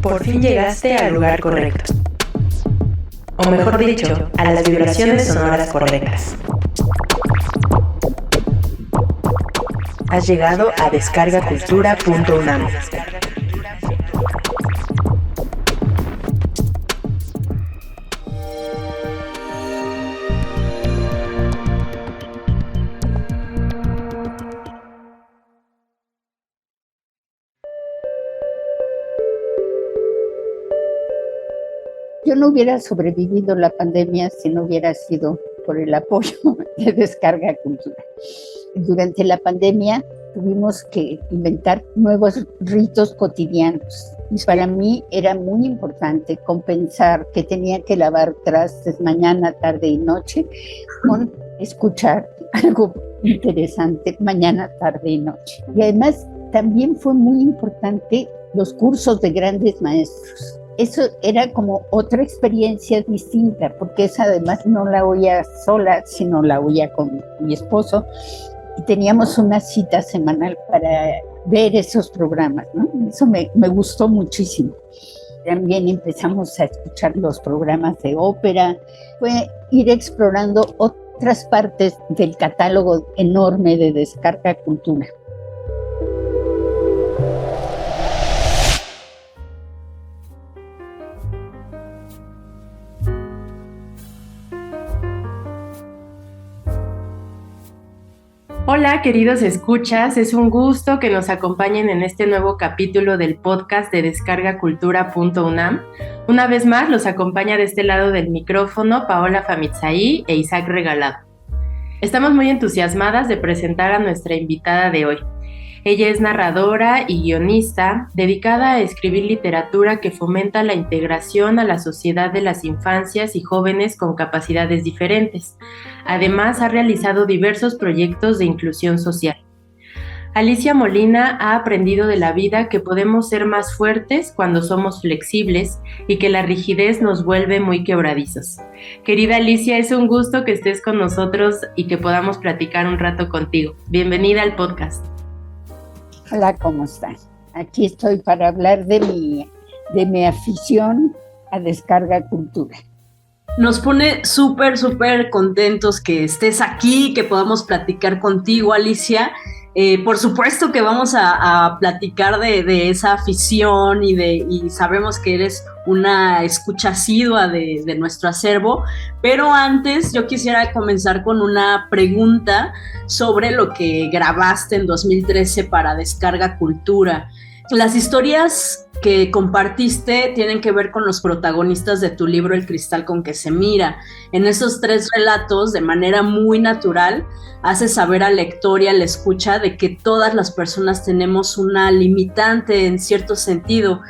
Por fin llegaste al lugar correcto. O mejor dicho, a las vibraciones sonoras correctas. Has llegado a descargacultura.unam. Yo no hubiera sobrevivido la pandemia si no hubiera sido por el apoyo de Descarga Cultura. Durante la pandemia tuvimos que inventar nuevos ritos cotidianos y para mí era muy importante compensar que tenía que lavar trastes mañana, tarde y noche con escuchar algo interesante mañana, tarde y noche. Y además también fue muy importante los cursos de grandes maestros. Eso era como otra experiencia distinta, porque esa además no la oía sola, sino la oía con mi esposo. Y teníamos una cita semanal para ver esos programas, ¿no? Eso me gustó muchísimo. También empezamos a escuchar los programas de ópera. Fue ir explorando otras partes del catálogo enorme de Descarga Cultura. Hola, queridos escuchas, es un gusto que nos acompañen en este nuevo capítulo del podcast de descargacultura.unam. Una vez más los acompaña de este lado del micrófono Paola Famizzaí e Isaac Regalado. Estamos muy entusiasmadas de presentar a nuestra invitada de hoy. Ella es narradora y guionista dedicada a escribir literatura que fomenta la integración a la sociedad de las infancias y jóvenes con capacidades diferentes. Además, ha realizado diversos proyectos de inclusión social. Alicia Molina ha aprendido de la vida que podemos ser más fuertes cuando somos flexibles y que la rigidez nos vuelve muy quebradizos. Querida Alicia, es un gusto que estés con nosotros y que podamos platicar un rato contigo. Bienvenida al podcast. Hola, ¿cómo estás? Aquí estoy para hablar de mi afición a Descarga Cultura. Nos pone súper contentos que estés aquí, que podamos platicar contigo, Alicia. Por supuesto que vamos a platicar de esa afición y sabemos que eres una escucha asidua de nuestro acervo, pero antes yo quisiera comenzar con una pregunta sobre lo que grabaste en 2013 para Descarga Cultura. Las historias que compartiste tienen que ver con los protagonistas de tu libro El cristal con que se mira. En esos 3 relatos, de manera muy natural, haces saber al lector y al escucha de que todas las personas tenemos una limitante en cierto sentido,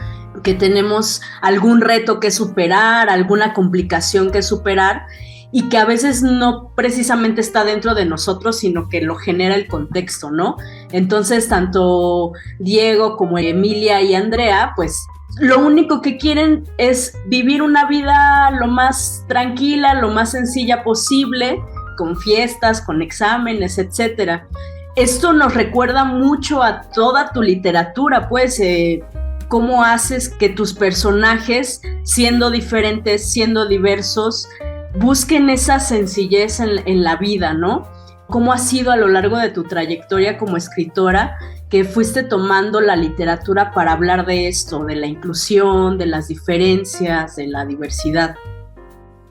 que tenemos algún reto que superar, alguna complicación que superar, y que a veces no precisamente está dentro de nosotros, sino que lo genera el contexto, ¿no? Entonces, tanto Diego como Emilia y Andrea, pues lo único que quieren es vivir una vida lo más tranquila, lo más sencilla posible, con fiestas, con exámenes, etcétera. Esto nos recuerda mucho a toda tu literatura, pues, cómo haces que tus personajes, siendo diferentes, siendo diversos, busquen esa sencillez en la vida, ¿no? ¿Cómo ha sido a lo largo de tu trayectoria como escritora que fuiste tomando la literatura para hablar de esto, de la inclusión, de las diferencias, de la diversidad?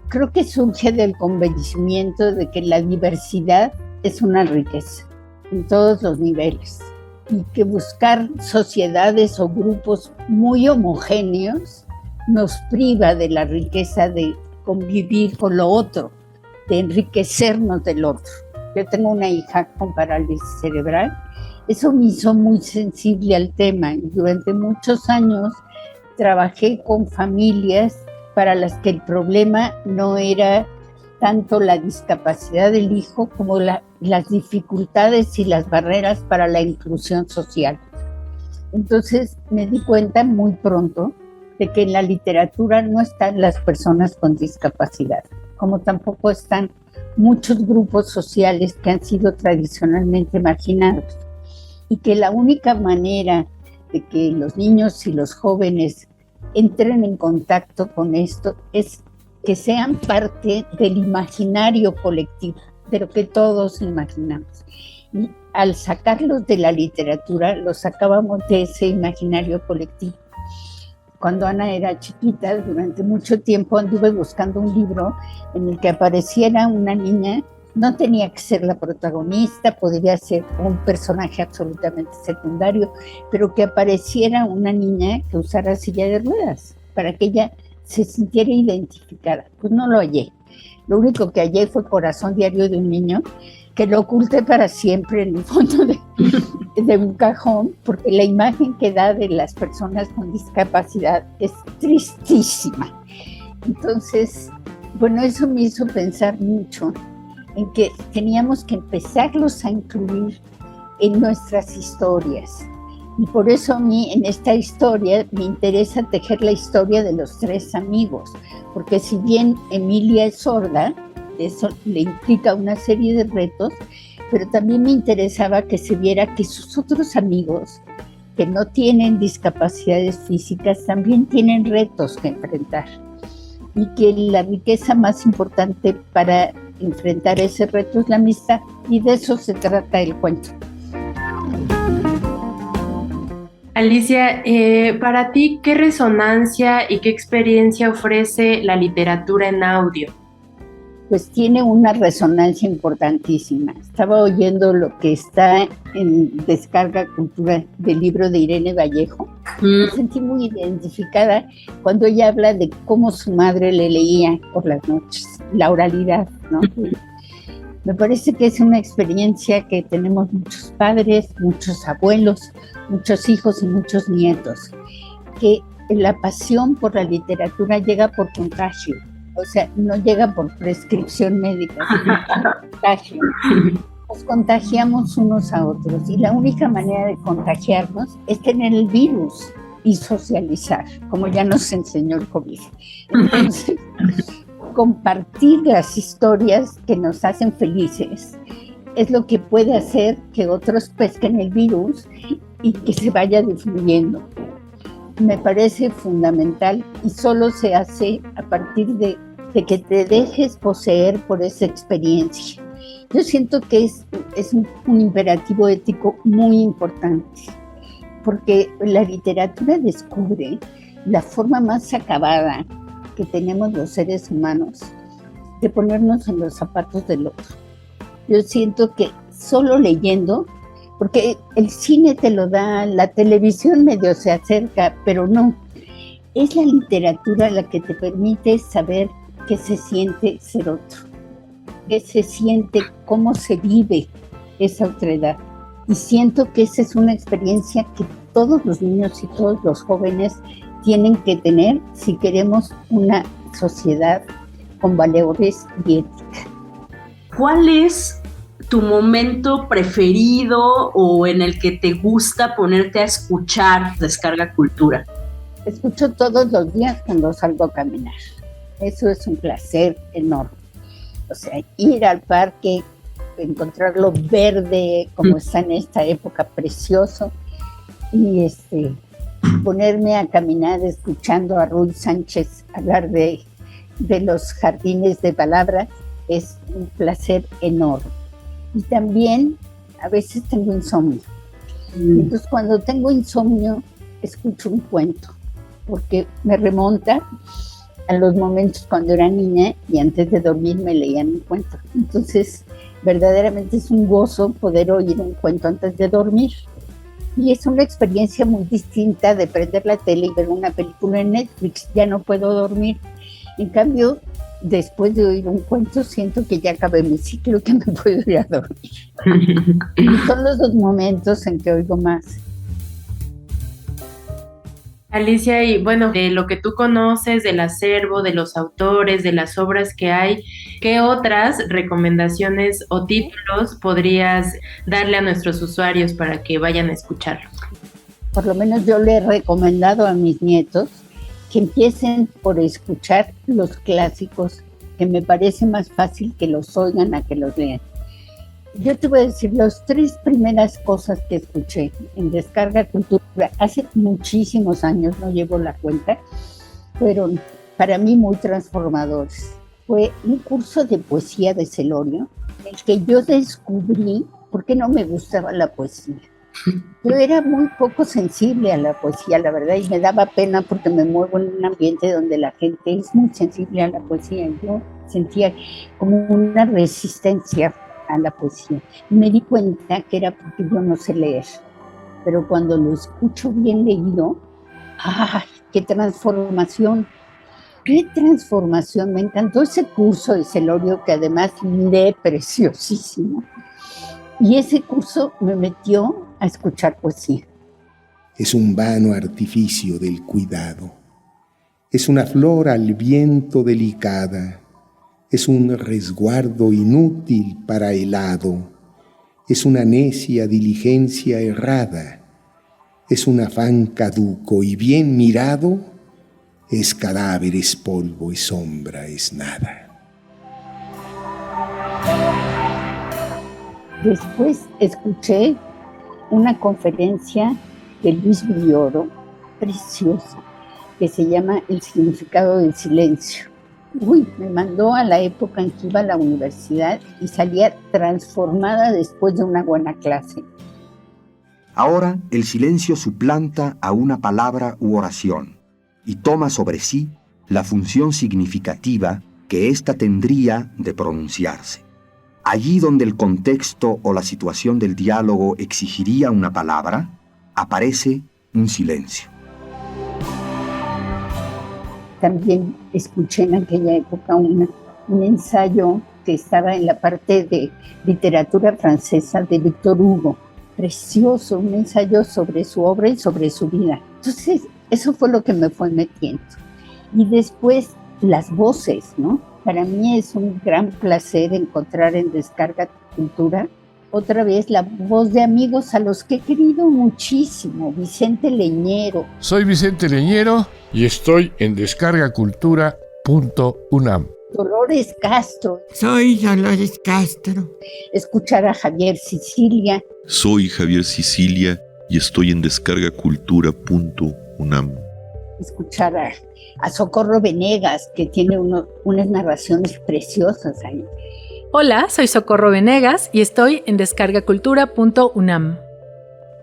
Creo que surge del convencimiento de que la diversidad es una riqueza en todos los niveles y que buscar sociedades o grupos muy homogéneos nos priva de la riqueza de convivir con lo otro, de enriquecernos del otro. Yo tengo una hija con parálisis cerebral. Eso me hizo muy sensible al tema y durante muchos años trabajé con familias para las que el problema no era tanto la discapacidad del hijo como las dificultades y las barreras para la inclusión social. Entonces me di cuenta muy pronto de que en la literatura no están las personas con discapacidad, como tampoco están muchos grupos sociales que han sido tradicionalmente marginados, y que la única manera de que los niños y los jóvenes entren en contacto con esto, es que sean parte del imaginario colectivo, de lo que todos imaginamos. Y al sacarlos de la literatura, los sacábamos de ese imaginario colectivo. Cuando Ana era chiquita, durante mucho tiempo anduve buscando un libro en el que apareciera una niña. No tenía que ser la protagonista, podría ser un personaje absolutamente secundario, pero que apareciera una niña que usara silla de ruedas, para que ella se sintiera identificada. Pues no lo hallé. Lo único que hallé fue Corazón Diario de un Niño, que lo oculté para siempre en el fondo de un cajón, porque la imagen que da de las personas con discapacidad es tristísima. Entonces, bueno, eso me hizo pensar mucho en que teníamos que empezarlos a incluir en nuestras historias. Y por eso a mí en esta historia me interesa tejer la historia de los tres amigos, porque si bien Emilia es sorda, eso le implica una serie de retos, pero también me interesaba que se viera que sus otros amigos, que no tienen discapacidades físicas, también tienen retos que enfrentar. Y que la riqueza más importante para enfrentar ese reto es la amistad, y de eso se trata el cuento. Alicia, para ti, ¿qué resonancia y qué experiencia ofrece la literatura en audio? Pues tiene una resonancia importantísima. Estaba oyendo lo que está en Descarga Cultura del libro de Irene Vallejo. Me sentí muy identificada cuando ella habla de cómo su madre le leía por las noches, la oralidad, ¿no? Me parece que es una experiencia que tenemos muchos padres, muchos abuelos, muchos hijos y muchos nietos, que la pasión por la literatura llega por contagio, o sea, no llega por prescripción médica, sino por contagio. Nos contagiamos unos a otros y la única manera de contagiarnos es tener el virus y socializar, como ya nos enseñó el COVID. Entonces, compartir las historias que nos hacen felices es lo que puede hacer que otros pesquen el virus y que se vaya difluyendo. Me parece fundamental y solo se hace a partir de que te dejes poseer por esa experiencia. Yo siento que es un imperativo ético muy importante, porque la literatura descubre la forma más acabada que tenemos los seres humanos de ponernos en los zapatos del otro. Yo siento que solo leyendo, porque el cine te lo da, la televisión medio se acerca, pero no. Es la literatura la que te permite saber qué se siente ser otro, qué se siente, cómo se vive esa otredad. Y siento que esa es una experiencia que todos los niños y todos los jóvenes tienen que tener si queremos una sociedad con valores y ética. ¿Cuál es tu momento preferido o en el que te gusta ponerte a escuchar Descarga Cultura? Escucho todos los días cuando salgo a caminar. Eso es un placer enorme. O sea, ir al parque, encontrarlo verde, como está en esta época, precioso, y ponerme a caminar escuchando a Ruy Sánchez hablar de los jardines de palabras, es un placer enorme. Y también a veces tengo insomnio. Entonces cuando tengo insomnio escucho un cuento, porque me remonta a los momentos cuando era niña y antes de dormir me leían un cuento. Entonces verdaderamente es un gozo poder oír un cuento antes de dormir. Y es una experiencia muy distinta de prender la tele y ver una película en Netflix. Ya no puedo dormir. En cambio, después de oír un cuento, siento que ya acabé mi ciclo, que me puedo ir a dormir. Y son los dos momentos en que oigo más. Alicia, y bueno, de lo que tú conoces, del acervo, de los autores, de las obras que hay, ¿qué otras recomendaciones o títulos podrías darle a nuestros usuarios para que vayan a escucharlo? Por lo menos yo le he recomendado a mis nietos que empiecen por escuchar los clásicos, que me parece más fácil que los oigan a que los lean. Yo te voy a decir las 3 primeras cosas que escuché en Descarga Cultura, hace muchísimos años, no llevo la cuenta, fueron para mí muy transformadores. Fue un curso de poesía de Celorio, en el que yo descubrí por qué no me gustaba la poesía. Yo era muy poco sensible a la poesía, la verdad, y me daba pena porque me muevo en un ambiente donde la gente es muy sensible a la poesía. Yo sentía como una resistencia a la poesía. Y me di cuenta que era porque yo no sé leer. Pero cuando lo escucho bien leído, ¡ay, qué transformación! ¡Qué transformación! Me encantó ese curso de Celorio, que además lee preciosísimo. Y ese curso me metió a escuchar poesía. Es un vano artificio del cuidado. Es una flor al viento delicada. Es un resguardo inútil para el hado. Es una necia diligencia errada. Es un afán caduco y bien mirado, es cadáver, es polvo, es sombra, es nada. Después escuché una conferencia de Luis Villoro, preciosa, que se llama El significado del silencio. Me mandó a la época en que iba a la universidad y salía transformada después de una buena clase. Ahora el silencio suplanta a una palabra u oración y toma sobre sí la función significativa que ésta tendría de pronunciarse. Allí donde el contexto o la situación del diálogo exigiría una palabra, aparece un silencio. También escuché en aquella época un ensayo que estaba en la parte de literatura francesa de Victor Hugo. Precioso, un ensayo sobre su obra y sobre su vida. Entonces, eso fue lo que me fue metiendo. Y después, las voces, ¿no? Para mí es un gran placer encontrar en Descarga Cultura otra vez la voz de amigos a los que he querido muchísimo. Vicente Leñero. Soy Vicente Leñero y estoy en descargacultura.unam. Dolores Castro. Soy Dolores Castro. Escuchar a Javier Sicilia. Soy Javier Sicilia y estoy en descargacultura.unam. Escuchar a Socorro Venegas, que tiene unas narraciones preciosas ahí. Hola, soy Socorro Venegas y estoy en descargacultura.unam.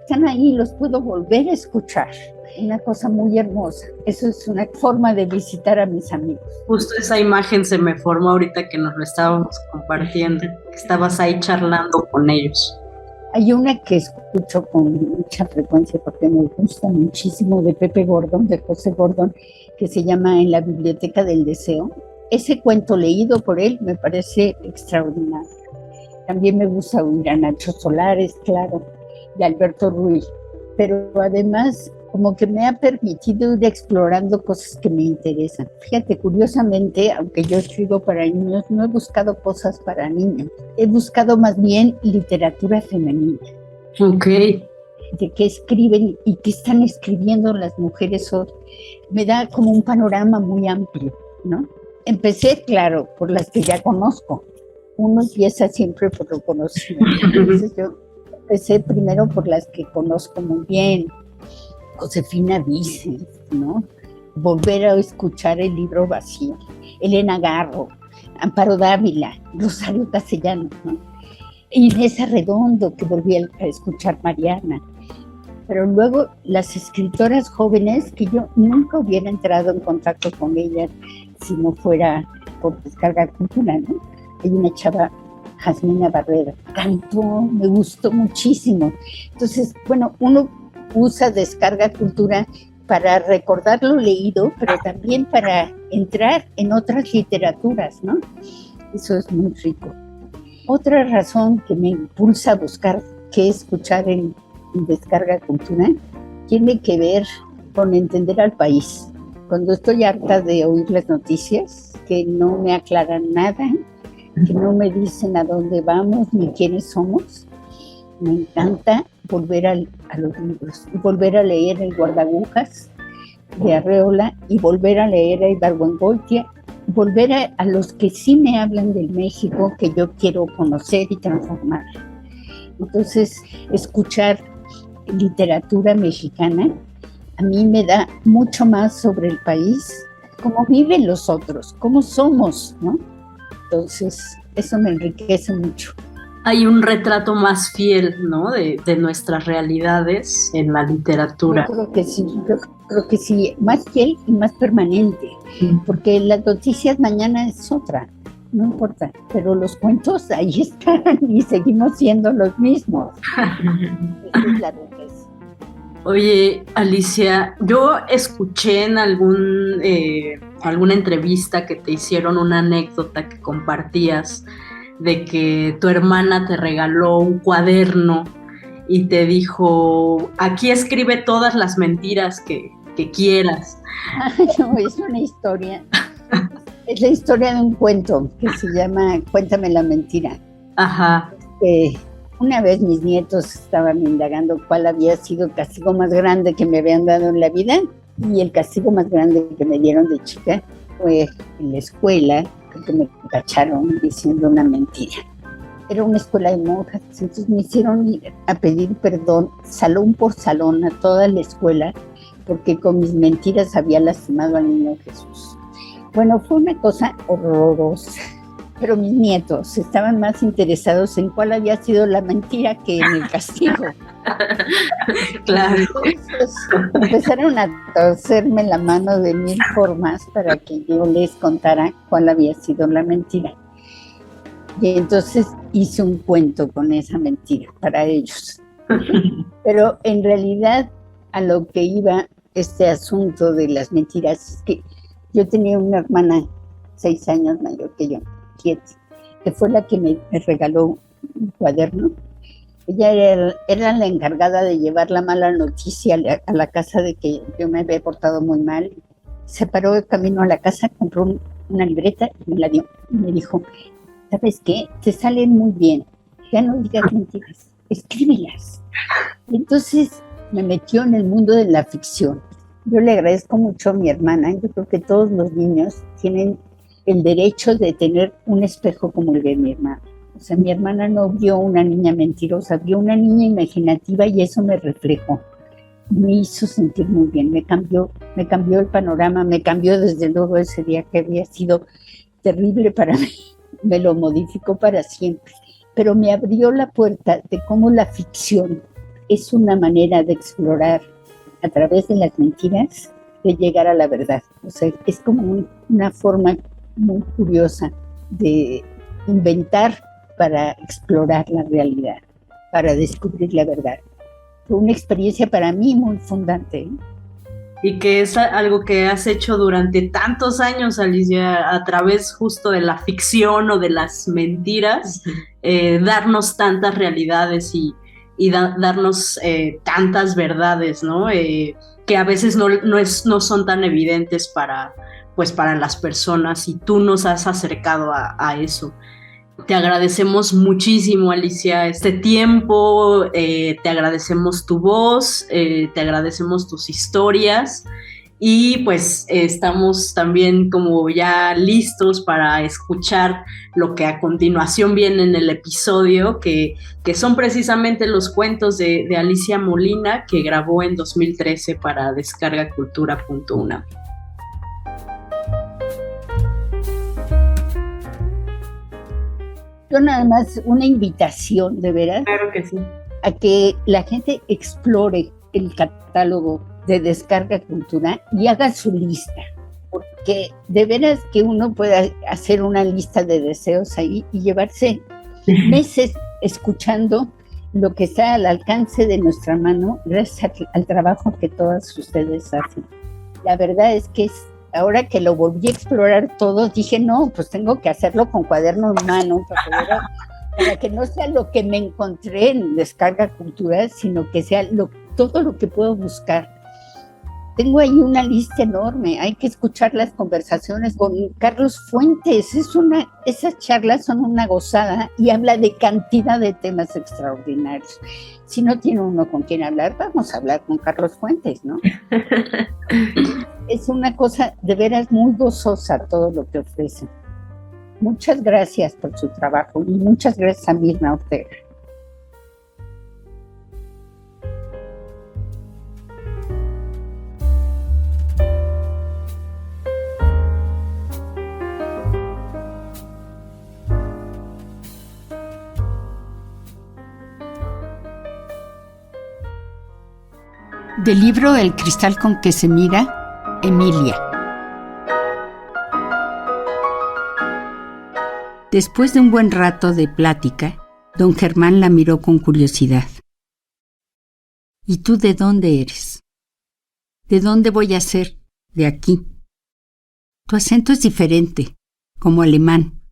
Están ahí, los puedo volver a escuchar. Una cosa muy hermosa. Eso es una forma de visitar a mis amigos. Justo esa imagen se me formó ahorita que nos lo estábamos compartiendo, que estabas ahí charlando con ellos. Hay una que escucho con mucha frecuencia porque me gusta muchísimo, de Pepe Gordon, de José Gordon, que se llama En la Biblioteca del Deseo. Ese cuento leído por él me parece extraordinario. También me gusta oír a Nacho Solares, claro, y a Alberto Ruiz. Pero además, como que me ha permitido ir explorando cosas que me interesan. Fíjate, curiosamente, aunque yo escribo para niños, no he buscado cosas para niños. He buscado más bien literatura femenina. Ok. De qué escriben y qué están escribiendo las mujeres hoy. Me da como un panorama muy amplio, ¿no? Empecé, claro, por las que ya conozco. Uno empieza siempre por lo conocido. Entonces yo empecé primero por las que conozco muy bien. Josefina Vicens, ¿no? Volver a escuchar El libro vacío. Elena Garro, Amparo Dávila, Rosario Castellanos, ¿no? Inés Arredondo, que volví a escuchar Mariana. Pero luego las escritoras jóvenes, que yo nunca hubiera entrado en contacto con ellas si no fuera por Descarga Cultura, ¿no? Hay una chava, Jasmina Barrera, cantó, me gustó muchísimo. Entonces, bueno, uno usa Descarga Cultura para recordar lo leído, pero también para entrar en otras literaturas, ¿no? Eso es muy rico. Otra razón que me impulsa a buscar qué escuchar en Descarga Cultura tiene que ver con entender al país. Cuando estoy harta de oír las noticias, que no me aclaran nada, que no me dicen a dónde vamos ni quiénes somos, me encanta volver a los libros, y volver a leer El guardagujas de Arreola, y volver a leer a Ibargüengoitia, volver a los que sí me hablan del México que yo quiero conocer y transformar. Entonces, escuchar literatura mexicana a mí me da mucho más sobre el país, cómo viven los otros, cómo somos, ¿no? Entonces, eso me enriquece mucho. Hay un retrato más fiel, ¿no? De nuestras realidades en la literatura. Yo creo que sí, más fiel y más permanente, porque las noticias mañana es otra, no importa, pero los cuentos ahí están y seguimos siendo los mismos. Esa es la riqueza. Oye, Alicia, yo escuché en alguna entrevista que te hicieron una anécdota que compartías de que tu hermana te regaló un cuaderno y te dijo, aquí escribe todas las mentiras que quieras. No, es una historia. Es la historia de un cuento que se llama Cuéntame la mentira. Ajá. Una vez mis nietos estaban indagando cuál había sido el castigo más grande que me habían dado en la vida, y el castigo más grande que me dieron de chica fue en la escuela, porque me cacharon diciendo una mentira. Era una escuela de monjas, entonces me hicieron ir a pedir perdón salón por salón a toda la escuela, porque con mis mentiras había lastimado al niño Jesús. Bueno, fue una cosa horrorosa. Pero mis nietos estaban más interesados en cuál había sido la mentira que en el castigo. Claro. Entonces empezaron a torcerme la mano de 1000 formas para que yo les contara cuál había sido la mentira. Y entonces hice un cuento con esa mentira para ellos. Pero en realidad a lo que iba este asunto de las mentiras es que yo tenía una hermana 6 años mayor que yo, que fue la que me regaló un cuaderno. Ella era la encargada de llevar la mala noticia a la casa de que yo me había portado muy mal. Se paró de camino a la casa, compró una libreta y me la dio. Y me dijo, ¿sabes qué? Te salen muy bien, ya no digas mentiras, escríbelas. Y entonces me metió en el mundo de la ficción. Yo le agradezco mucho a mi hermana. Yo creo que todos los niños tienen el derecho de tener un espejo como el de mi hermana. O sea, mi hermana no vio una niña mentirosa, vio una niña imaginativa y eso me reflejó. Me hizo sentir muy bien, me cambió el panorama, me cambió desde luego ese día que había sido terrible para mí, me lo modificó para siempre. Pero me abrió la puerta de cómo la ficción es una manera de explorar a través de las mentiras, de llegar a la verdad. O sea, es como una forma muy curiosa de inventar para explorar la realidad, para descubrir la verdad. Fue una experiencia para mí muy fundante, ¿eh? Y que es algo que has hecho durante tantos años, Alicia, a través justo de la ficción o de las mentiras, darnos tantas realidades y darnos tantas verdades, ¿no? Que a veces no son tan evidentes para las personas, y tú nos has acercado a eso. Te agradecemos muchísimo, Alicia, este tiempo, te agradecemos tu voz, te agradecemos tus historias, y pues estamos también como ya listos para escuchar lo que a continuación viene en el episodio, que son precisamente los cuentos de Alicia Molina, que grabó en 2013 para descargacultura.unam. Nada más una invitación, de veras. Claro que sí. A que la gente explore el catálogo de Descarga Cultura y haga su lista, porque de veras que uno puede hacer una lista de deseos ahí y llevarse meses escuchando lo que está al alcance de nuestra mano gracias al trabajo que todas ustedes hacen. La verdad es que ahora que lo volví a explorar todo, dije, no, pues tengo que hacerlo con cuaderno en mano para que no sea lo que me encontré en Descarga Cultura, sino que sea todo lo que puedo buscar. Tengo ahí una lista enorme, hay que escuchar las conversaciones con Carlos Fuentes, esas charlas son una gozada y habla de cantidad de temas extraordinarios. Si no tiene uno con quien hablar, vamos a hablar con Carlos Fuentes, ¿no? Es una cosa de veras muy gozosa todo lo que ofrecen. Muchas gracias por su trabajo y muchas gracias a Mirna Ortega. Del libro El cristal con que se mira, Emilia. Después de un buen rato de plática, don Germán la miró con curiosidad. ¿Y tú de dónde eres? ¿De dónde voy a ser? De aquí. Tu acento es diferente, como alemán.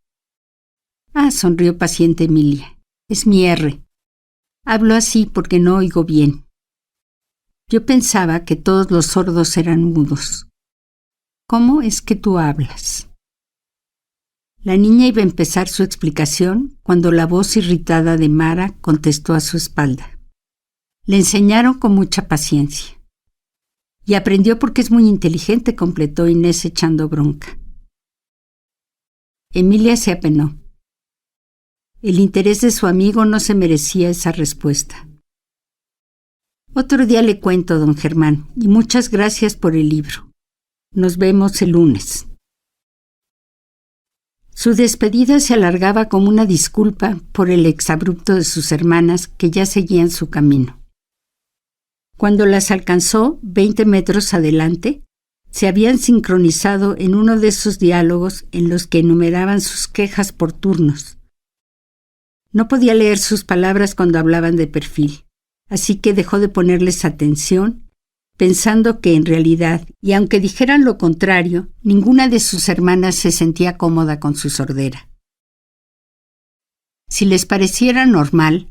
Ah, sonrió paciente Emilia. Es mi R. Hablo así porque no oigo bien. Yo pensaba que todos los sordos eran mudos. ¿Cómo es que tú hablas? La niña iba a empezar su explicación cuando la voz irritada de Mara contestó a su espalda. Le enseñaron con mucha paciencia. Y aprendió porque es muy inteligente, completó Inés echando bronca. Emilia se apenó. El interés de su amigo no se merecía esa respuesta. Otro día le cuento, don Germán, y muchas gracias por el libro. Nos vemos el lunes. Su despedida se alargaba como una disculpa por el exabrupto de sus hermanas que ya seguían su camino. Cuando las alcanzó, 20 metros adelante, se habían sincronizado en uno de esos diálogos en los que enumeraban sus quejas por turnos. No podía leer sus palabras cuando hablaban de perfil, así que dejó de ponerles atención, pensando que en realidad, y aunque dijeran lo contrario, ninguna de sus hermanas se sentía cómoda con su sordera. Si les pareciera normal,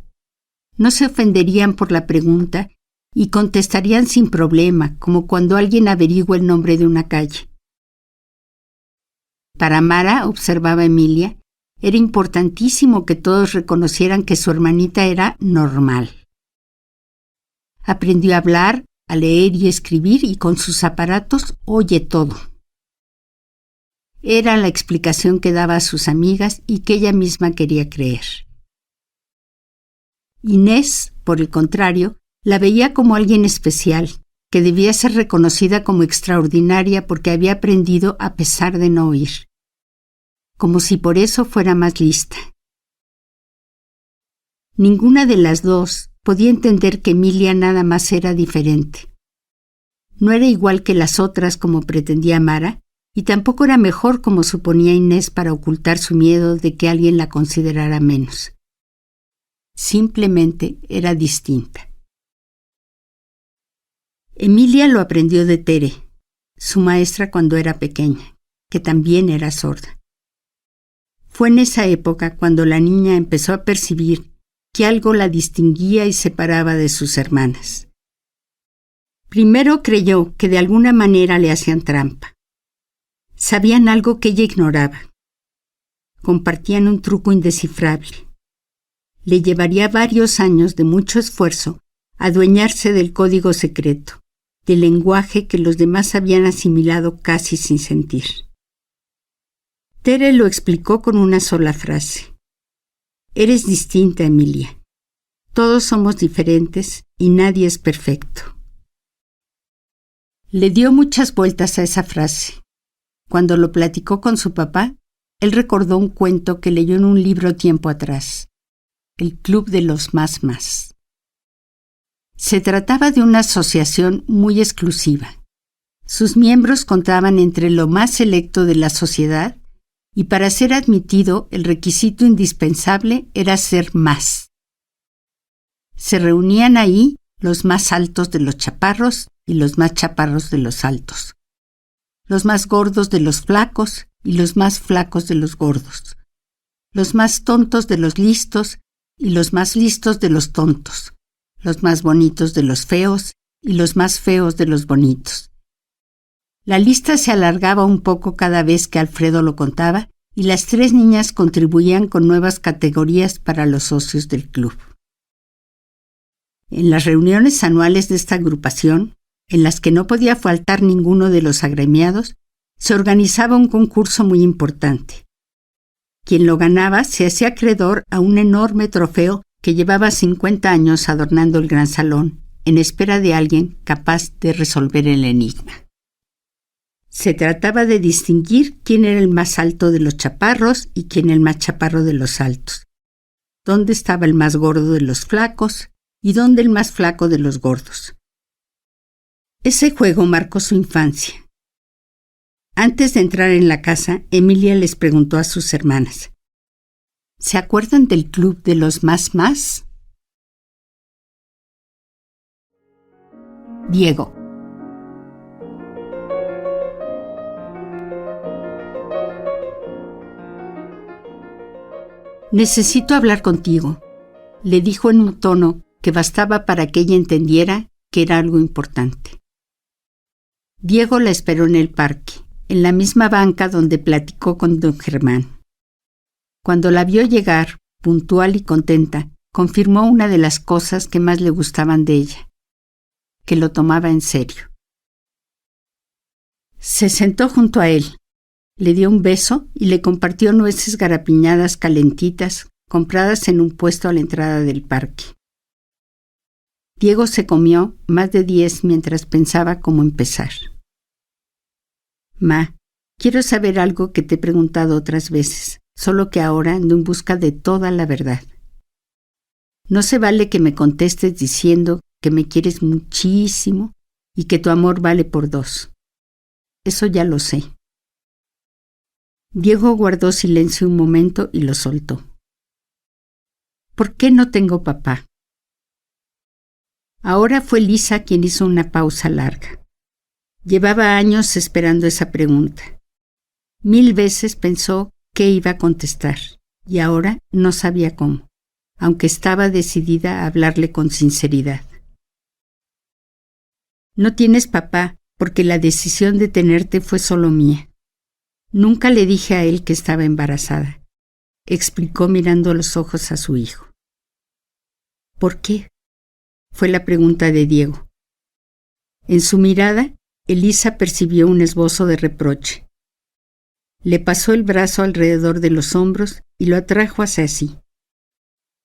no se ofenderían por la pregunta y contestarían sin problema, como cuando alguien averigua el nombre de una calle. Para Mara, observaba Emilia, era importantísimo que todos reconocieran que su hermanita era normal. Aprendió a hablar, a leer y escribir y con sus aparatos oye todo. Era la explicación que daba a sus amigas y que ella misma quería creer. Inés, por el contrario, la veía como alguien especial, que debía ser reconocida como extraordinaria porque había aprendido a pesar de no oír. Como si por eso fuera más lista. Ninguna de las dos podía entender que Emilia nada más era diferente. No era igual que las otras como pretendía Mara, y tampoco era mejor como suponía Inés para ocultar su miedo de que alguien la considerara menos. Simplemente era distinta. Emilia lo aprendió de Tere, su maestra cuando era pequeña, que también era sorda. Fue en esa época cuando la niña empezó a percibir que algo la distinguía y separaba de sus hermanas. Primero creyó que de alguna manera le hacían trampa. Sabían algo que ella ignoraba. Compartían un truco indescifrable. Le llevaría varios años de mucho esfuerzo adueñarse del código secreto, del lenguaje que los demás habían asimilado casi sin sentir. Tere lo explicó con una sola frase. Eres distinta, Emilia. Todos somos diferentes y nadie es perfecto. Le dio muchas vueltas a esa frase. Cuando lo platicó con su papá, él recordó un cuento que leyó en un libro tiempo atrás, El Club de los Más Más. Se trataba de una asociación muy exclusiva. Sus miembros contaban entre lo más selecto de la sociedad y para ser admitido el requisito indispensable era ser más. Se reunían ahí los más altos de los chaparros y los más chaparros de los altos, los más gordos de los flacos y los más flacos de los gordos, los más tontos de los listos y los más listos de los tontos, los más bonitos de los feos y los más feos de los bonitos. La lista se alargaba un poco cada vez que Alfredo lo contaba y las 3 niñas contribuían con nuevas categorías para los socios del club. En las reuniones anuales de esta agrupación, en las que no podía faltar ninguno de los agremiados, se organizaba un concurso muy importante. Quien lo ganaba se hacía acreedor a un enorme trofeo que llevaba 50 años adornando el gran salón, en espera de alguien capaz de resolver el enigma. Se trataba de distinguir quién era el más alto de los chaparros y quién el más chaparro de los altos, dónde estaba el más gordo de los flacos y dónde el más flaco de los gordos. Ese juego marcó su infancia. Antes de entrar en la casa, Emilia les preguntó a sus hermanas: ¿se acuerdan del club de los más? Diego. Necesito hablar contigo, le dijo en un tono que bastaba para que ella entendiera que era algo importante. Diego la esperó en el parque, en la misma banca donde platicó con don Germán. Cuando la vio llegar, puntual y contenta, confirmó una de las cosas que más le gustaban de ella, que lo tomaba en serio. Se sentó junto a él, le dio un beso y le compartió nueces garapiñadas calentitas compradas en un puesto a la entrada del parque. Diego se comió más de 10 mientras pensaba cómo empezar. Ma, quiero saber algo que te he preguntado otras veces, solo que ahora ando en busca de toda la verdad. No se vale que me contestes diciendo que me quieres muchísimo y que tu amor vale por 2. Eso ya lo sé. Diego guardó silencio un momento y lo soltó. ¿Por qué no tengo papá? Ahora fue Lisa quien hizo una pausa larga. Llevaba años esperando esa pregunta. 1000 veces pensó qué iba a contestar y ahora no sabía cómo, aunque estaba decidida a hablarle con sinceridad. No tienes papá porque la decisión de tenerte fue solo mía. Nunca le dije a él que estaba embarazada, explicó mirando los ojos a su hijo. ¿Por qué? Fue la pregunta de Diego. En su mirada, Elisa percibió un esbozo de reproche. Le pasó el brazo alrededor de los hombros y lo atrajo hacia sí.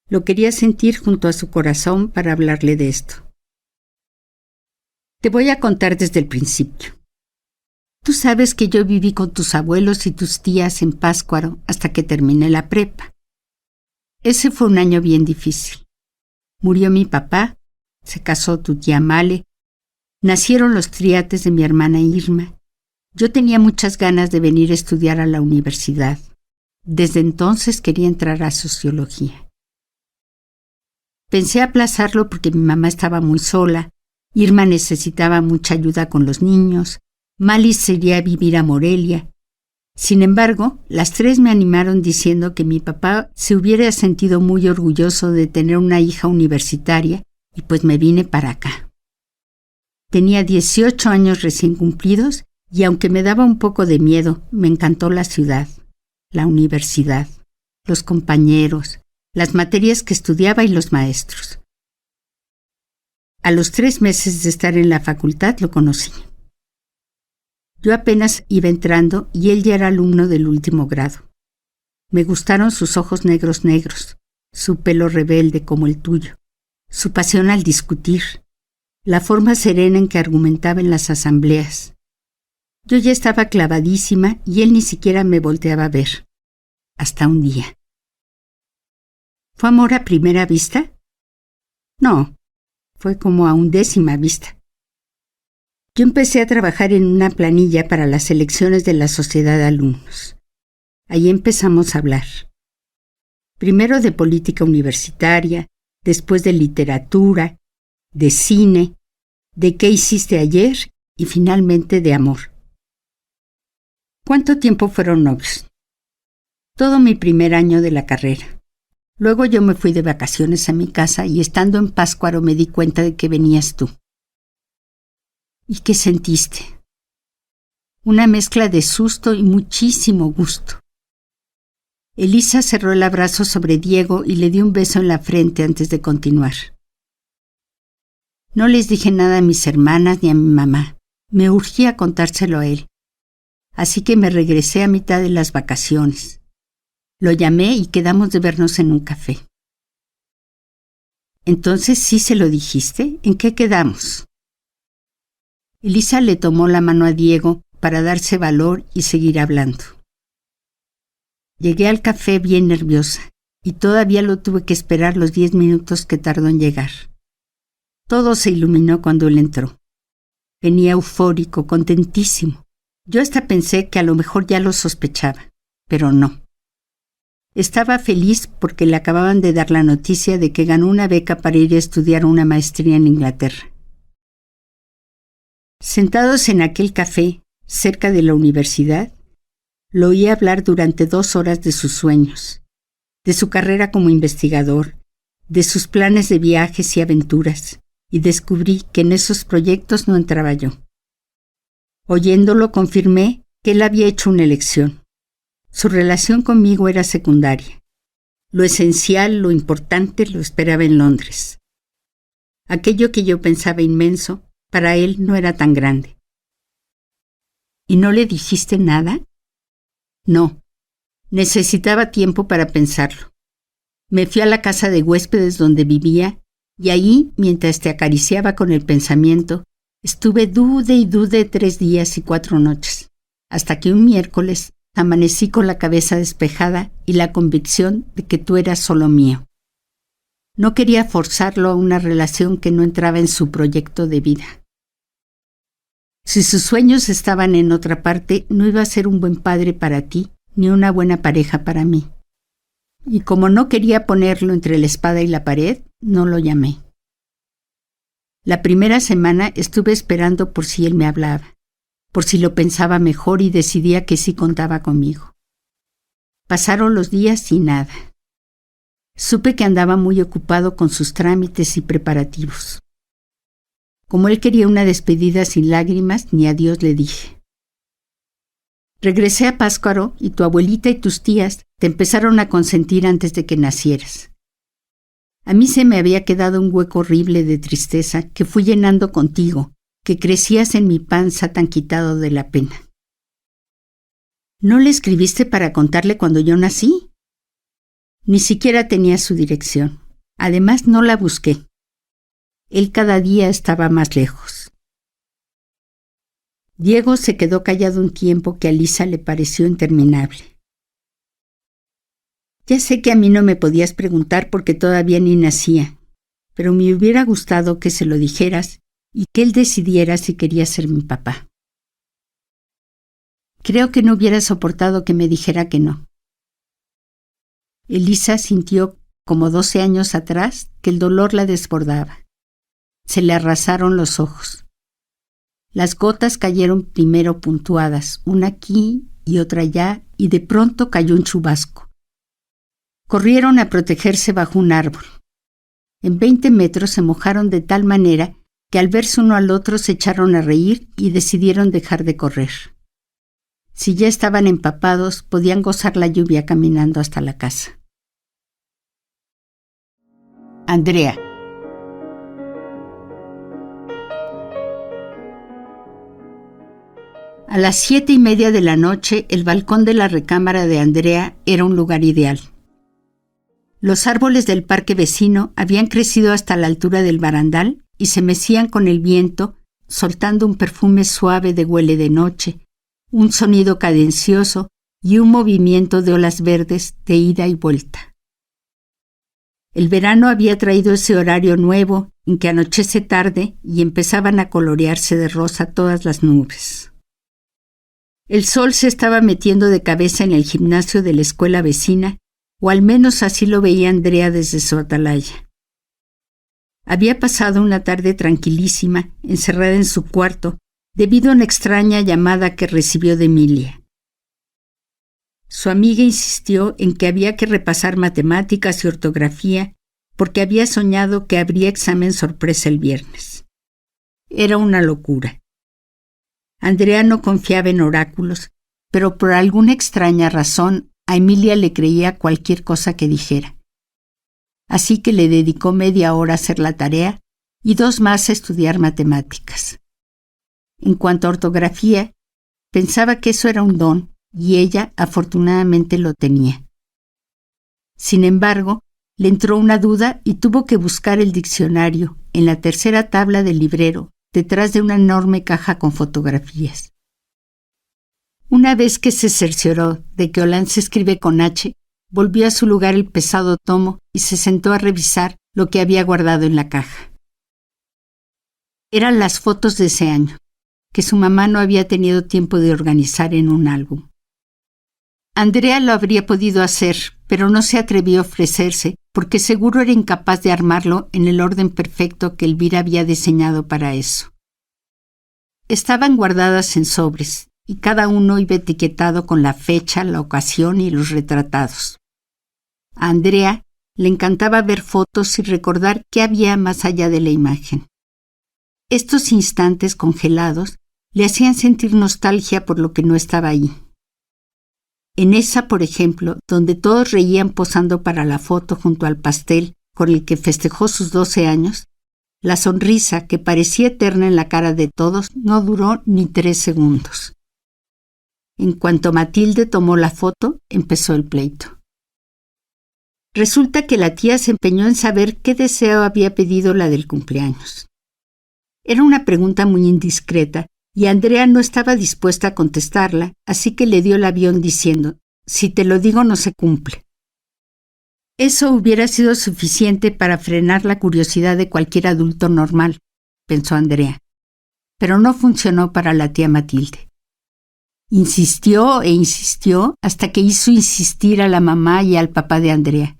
Lo quería sentir junto a su corazón para hablarle de esto. Te voy a contar desde el principio. Tú sabes que yo viví con tus abuelos y tus tías en Pátzcuaro hasta que terminé la prepa. Ese fue un año bien difícil. Murió mi papá, se casó tu tía Male, nacieron los triates de mi hermana Irma. Yo tenía muchas ganas de venir a estudiar a la universidad. Desde entonces quería entrar a sociología. Pensé aplazarlo porque mi mamá estaba muy sola, Irma necesitaba mucha ayuda con los niños, Mali se iría a vivir a Morelia. Sin embargo, las 3 me animaron diciendo que mi papá se hubiera sentido muy orgulloso de tener una hija universitaria y pues me vine para acá. Tenía 18 años recién cumplidos y aunque me daba un poco de miedo, me encantó la ciudad, la universidad, los compañeros, las materias que estudiaba y los maestros. A los 3 meses de estar en la facultad lo conocí. Yo apenas iba entrando y él ya era alumno del último grado. Me gustaron sus ojos negros, su pelo rebelde como el tuyo, su pasión al discutir, la forma serena en que argumentaba en las asambleas. Yo ya estaba clavadísima y él ni siquiera me volteaba a ver. Hasta un día. ¿Fue amor a primera vista? No, fue como a 11ª vista. Yo empecé a trabajar en una planilla para las elecciones de la sociedad de alumnos. Ahí empezamos a hablar. Primero de política universitaria, después de literatura, de cine, de qué hiciste ayer y finalmente de amor. ¿Cuánto tiempo fueron novios? Todo mi primer año de la carrera. Luego yo me fui de vacaciones a mi casa y estando en Pátzcuaro me di cuenta de que venías tú. ¿Y qué sentiste? Una mezcla de susto y muchísimo gusto. Elisa cerró el abrazo sobre Diego y le dio un beso en la frente antes de continuar. No les dije nada a mis hermanas ni a mi mamá. Me urgía contárselo a él. Así que me regresé a mitad de las vacaciones. Lo llamé y quedamos de vernos en un café. ¿Entonces sí se lo dijiste? ¿En qué quedamos? Elisa le tomó la mano a Diego para darse valor y seguir hablando. Llegué al café bien nerviosa y todavía lo tuve que esperar los 10 minutos que tardó en llegar. Todo se iluminó cuando él entró. Venía eufórico, contentísimo. Yo hasta pensé que a lo mejor ya lo sospechaba, pero no. Estaba feliz porque le acababan de dar la noticia de que ganó una beca para ir a estudiar una maestría en Inglaterra. Sentados en aquel café, cerca de la universidad, lo oí hablar durante 2 horas de sus sueños, de su carrera como investigador, de sus planes de viajes y aventuras, y descubrí que en esos proyectos no entraba yo. Oyéndolo confirmé que él había hecho una elección. Su relación conmigo era secundaria. Lo esencial, lo importante, lo esperaba en Londres. Aquello que yo pensaba inmenso, para él no era tan grande. ¿Y no le dijiste nada? No. Necesitaba tiempo para pensarlo. Me fui a la casa de huéspedes donde vivía y ahí, mientras te acariciaba con el pensamiento, estuve dude y dude 3 días y 4 noches, hasta que un miércoles amanecí con la cabeza despejada y la convicción de que tú eras solo mío. No quería forzarlo a una relación que no entraba en su proyecto de vida. Si sus sueños estaban en otra parte, no iba a ser un buen padre para ti, ni una buena pareja para mí. Y como no quería ponerlo entre la espada y la pared, no lo llamé. La primera semana estuve esperando por si él me hablaba, por si lo pensaba mejor y decidía que sí contaba conmigo. Pasaron los días y nada. Supe que andaba muy ocupado con sus trámites y preparativos. Como él quería una despedida sin lágrimas, ni adiós le dije. Regresé a Pátzcuaro y tu abuelita y tus tías te empezaron a consentir antes de que nacieras. A mí se me había quedado un hueco horrible de tristeza que fui llenando contigo, que crecías en mi panza tan quitado de la pena. ¿No le escribiste para contarle cuando yo nací? Ni siquiera tenía su dirección. Además, no la busqué. Él cada día estaba más lejos. Diego se quedó callado un tiempo que a Lisa le pareció interminable. Ya sé que a mí no me podías preguntar porque todavía ni nacía, pero me hubiera gustado que se lo dijeras y que él decidiera si quería ser mi papá. Creo que no hubiera soportado que me dijera que no. Elisa sintió, como 12 años atrás, que el dolor la desbordaba. Se le arrasaron los ojos. Las gotas cayeron primero puntuadas, una aquí y otra allá, y de pronto cayó un chubasco. Corrieron a protegerse bajo un árbol. En 20 metros se mojaron de tal manera que al verse uno al otro se echaron a reír y decidieron dejar de correr. Si ya estaban empapados, podían gozar la lluvia caminando hasta la casa. Andrea. A las 7:30 de la noche, el balcón de la recámara de Andrea era un lugar ideal. Los árboles del parque vecino habían crecido hasta la altura del barandal y se mecían con el viento, soltando un perfume suave de huele de noche, un sonido cadencioso y un movimiento de olas verdes de ida y vuelta. El verano había traído ese horario nuevo en que anochece tarde y empezaban a colorearse de rosa todas las nubes. El sol se estaba metiendo de cabeza en el gimnasio de la escuela vecina, o al menos así lo veía Andrea desde su atalaya. Había pasado una tarde tranquilísima, encerrada en su cuarto, debido a una extraña llamada que recibió de Emilia. Su amiga insistió en que había que repasar matemáticas y ortografía porque había soñado que habría examen sorpresa el viernes. Era una locura. Andrea no confiaba en oráculos, pero por alguna extraña razón a Emilia le creía cualquier cosa que dijera. Así que le dedicó media hora a hacer la tarea y 2 más a estudiar matemáticas. En cuanto a ortografía, pensaba que eso era un don y ella afortunadamente lo tenía. Sin embargo, le entró una duda y tuvo que buscar el diccionario en la tercera tabla del librero, detrás de una enorme caja con fotografías. Una vez que se cercioró de que Holland se escribe con H, volvió a su lugar el pesado tomo y se sentó a revisar lo que había guardado en la caja. Eran las fotos de ese año, que su mamá no había tenido tiempo de organizar en un álbum. Andrea lo habría podido hacer, pero no se atrevió a ofrecerse porque seguro era incapaz de armarlo en el orden perfecto que Elvira había diseñado para eso. Estaban guardadas en sobres y cada uno iba etiquetado con la fecha, la ocasión y los retratados. A Andrea le encantaba ver fotos y recordar qué había más allá de la imagen. Estos instantes congelados le hacían sentir nostalgia por lo que no estaba ahí. En esa, por ejemplo, donde todos reían posando para la foto junto al pastel con el que festejó sus 12 años, la sonrisa que parecía eterna en la cara de todos no duró ni 3 segundos. En cuanto Matilde tomó la foto, empezó el pleito. Resulta que la tía se empeñó en saber qué deseo había pedido la del cumpleaños. Era una pregunta muy indiscreta y Andrea no estaba dispuesta a contestarla, así que le dio el avión diciendo: «Si te lo digo no se cumple». Eso hubiera sido suficiente para frenar la curiosidad de cualquier adulto normal, pensó Andrea, pero no funcionó para la tía Matilde. Insistió e insistió hasta que hizo insistir a la mamá y al papá de Andrea.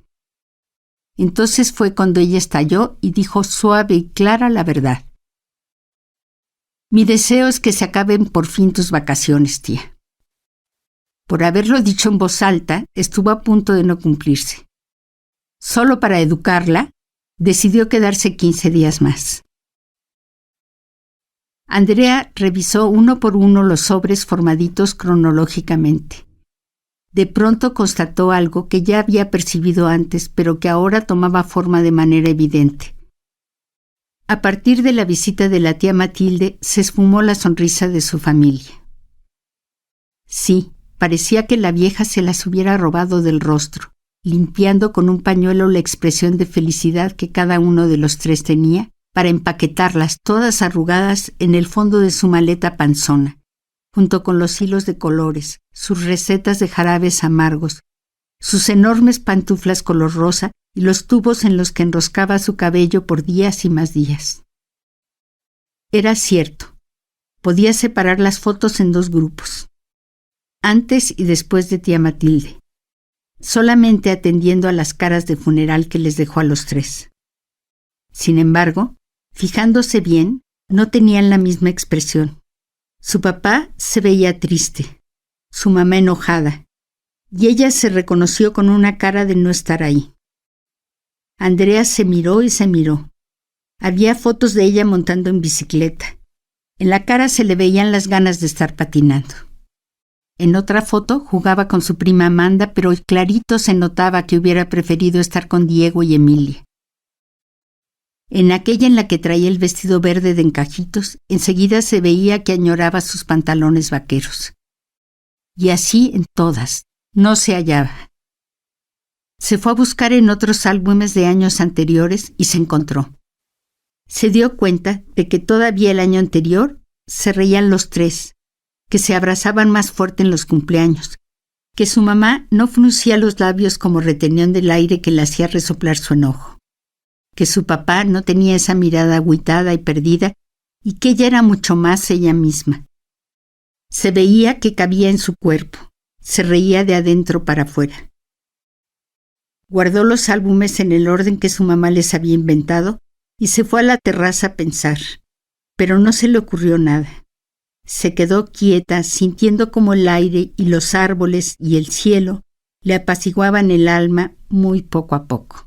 Entonces fue cuando ella estalló y dijo suave y clara la verdad. «Mi deseo es que se acaben por fin tus vacaciones, tía». Por haberlo dicho en voz alta, estuvo a punto de no cumplirse. Solo para educarla, decidió quedarse 15 días más. Andrea revisó uno por uno los sobres formaditos cronológicamente. De pronto constató algo que ya había percibido antes, pero que ahora tomaba forma de manera evidente. A partir de la visita de la tía Matilde, se esfumó la sonrisa de su familia. Sí, parecía que la vieja se las hubiera robado del rostro, limpiando con un pañuelo la expresión de felicidad que cada uno de los 3 tenía, para empaquetarlas todas arrugadas en el fondo de su maleta panzona, junto con los hilos de colores, sus recetas de jarabes amargos, sus enormes pantuflas color rosa y los tubos en los que enroscaba su cabello por días y más días. Era cierto, podía separar las fotos en 2 grupos, antes y después de tía Matilde, solamente atendiendo a las caras de funeral que les dejó a los 3. Sin embargo, fijándose bien, no tenían la misma expresión. Su papá se veía triste, su mamá enojada, y ella se reconoció con una cara de no estar ahí. Andrea se miró y se miró. Había fotos de ella montando en bicicleta. En la cara se le veían las ganas de estar patinando. En otra foto jugaba con su prima Amanda, pero clarito se notaba que hubiera preferido estar con Diego y Emilia. En aquella en la que traía el vestido verde de encajitos, enseguida se veía que añoraba sus pantalones vaqueros. Y así en todas, no se hallaba. Se fue a buscar en otros álbumes de años anteriores y se encontró. Se dio cuenta de que todavía el año anterior se reían los 3, que se abrazaban más fuerte en los cumpleaños, que su mamá no fruncía los labios como retenían del aire que le hacía resoplar su enojo, que su papá no tenía esa mirada agüitada y perdida y que ella era mucho más ella misma. Se veía que cabía en su cuerpo, se reía de adentro para afuera. Guardó los álbumes en el orden que su mamá les había inventado y se fue a la terraza a pensar, pero no se le ocurrió nada. Se quedó quieta, sintiendo como el aire y los árboles y el cielo le apaciguaban el alma muy poco a poco.